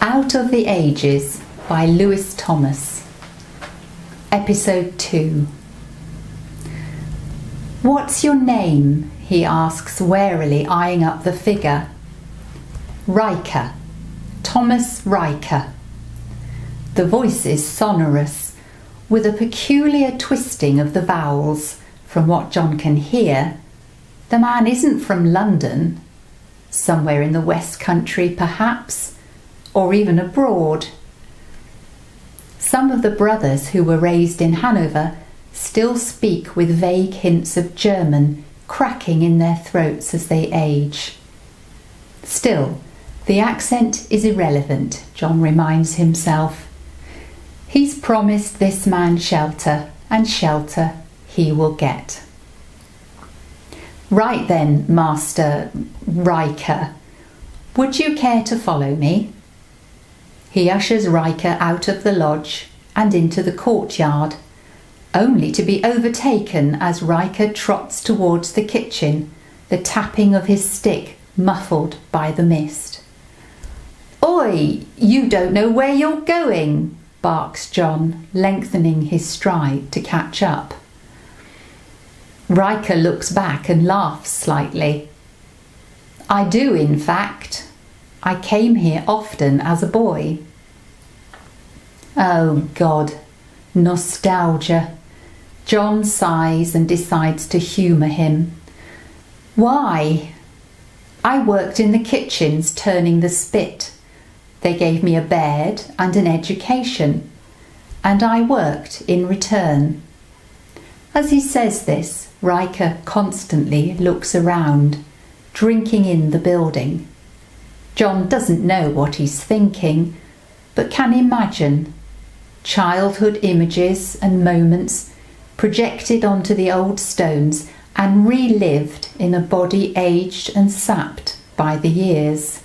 Out of the Ages by Lewis Thomas. Episode 2. "What's your name?" he asks warily, eyeing up the figure. "Riker. Thomas Riker." The voice is sonorous, with a peculiar twisting of the vowels. From what John can hear, the man isn't from London, somewhere in the West Country perhaps, or even abroad. Some of the brothers who were raised in Hanover still speak with vague hints of German cracking in their throats as they age. Still, the accent is irrelevant, John reminds himself. He's promised this man shelter, and shelter he will get. "Right then, Master Riker, would you care to follow me?" He ushers Riker out of the lodge and into the courtyard, only to be overtaken as Riker trots towards the kitchen, the tapping of his stick muffled by the mist. "Oi, you don't know where you're going," barks John, lengthening his stride to catch up. Riker looks back and laughs slightly. "I do, in fact. I came here often as a boy." Oh God, nostalgia. John sighs and decides to humour him. "Why?" "I worked in the kitchens turning the spit. They gave me a bed and an education, and I worked in return." As he says this, Riker constantly looks around, drinking in the building. John doesn't know what he's thinking, but can imagine. Childhood images and moments projected onto the old stones and relived in a body aged and sapped by the years.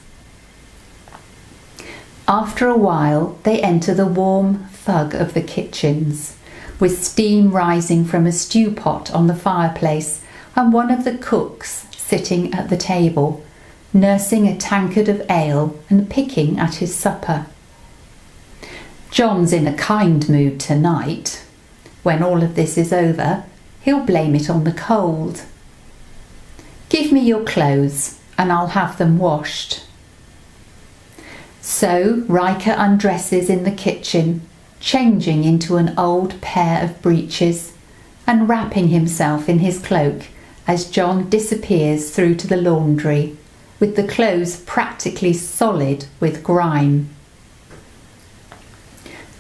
After a while, they enter the warm fug of the kitchens, with steam rising from a stew pot on the fireplace and one of the cooks sitting at the table, nursing a tankard of ale and picking at his supper. John's in a kind mood tonight. When all of this is over, he'll blame it on the cold. "Give me your clothes and I'll have them washed." So Riker undresses in the kitchen, changing into an old pair of breeches and wrapping himself in his cloak as John disappears through to the laundry, with the clothes practically solid with grime.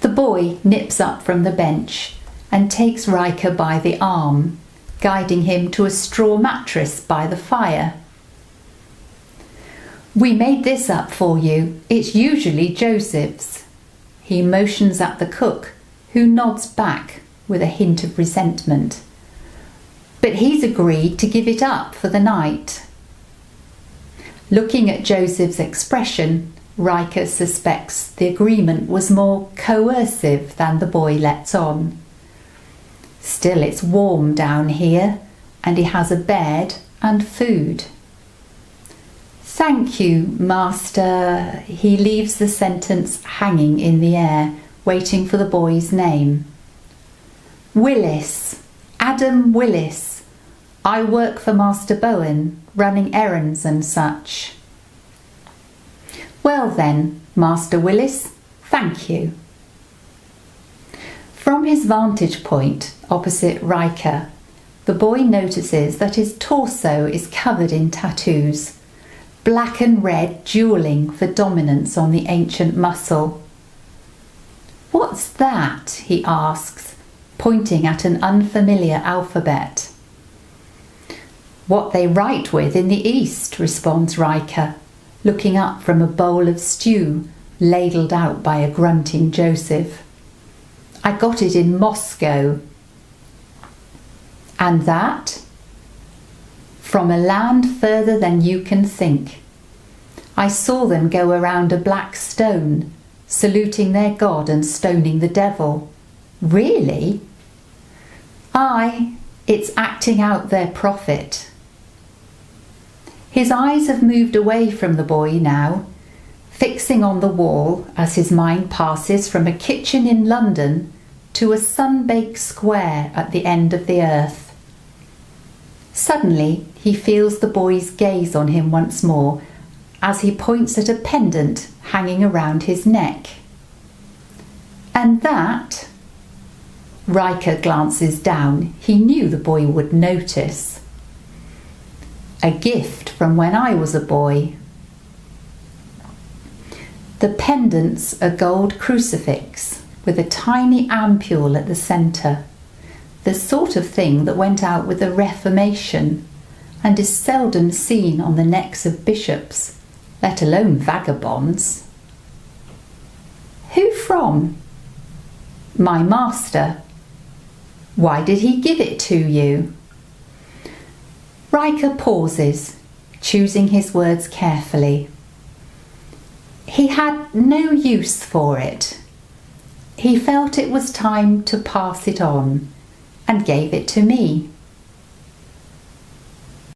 The boy nips up from the bench and takes Riker by the arm, guiding him to a straw mattress by the fire. "We made this up for you. It's usually Joseph's." He motions at the cook, who nods back with a hint of resentment. But he's agreed to give it up for the night. Looking at Joseph's expression, Riker suspects the agreement was more coercive than the boy lets on. Still, it's warm down here, and he has a bed and food. "Thank you, Master." He leaves the sentence hanging in the air, waiting for the boy's name. "Willis. Adam Willis. I work for Master Bowen, running errands and such." "Well then, Master Willis, thank you." From his vantage point opposite Riker, the boy notices that his torso is covered in tattoos, black and red duelling for dominance on the ancient muscle. "What's that?" he asks, pointing at an unfamiliar alphabet. "What they write with in the East," responds Riker, looking up from a bowl of stew ladled out by a grunting Joseph. "I got it in Moscow." "And that?" "From a land further than you can think. I saw them go around a black stone, saluting their god and stoning the devil." "Really?" "Aye, it's acting out their prophet." His eyes have moved away from the boy now, fixing on the wall as his mind passes from a kitchen in London to a sun-baked square at the end of the earth. Suddenly, he feels the boy's gaze on him once more as he points at a pendant hanging around his neck. And that... Riker glances down. He knew the boy would notice. A gift from when I was a boy. The pendant's a gold crucifix with a tiny ampule at the centre, the sort of thing that went out with the Reformation and is seldom seen on the necks of bishops, let alone vagabonds. Who from? My master. Why did he give it to you? Riker pauses, choosing his words carefully. He had no use for it. He felt it was time to pass it on and gave it to me.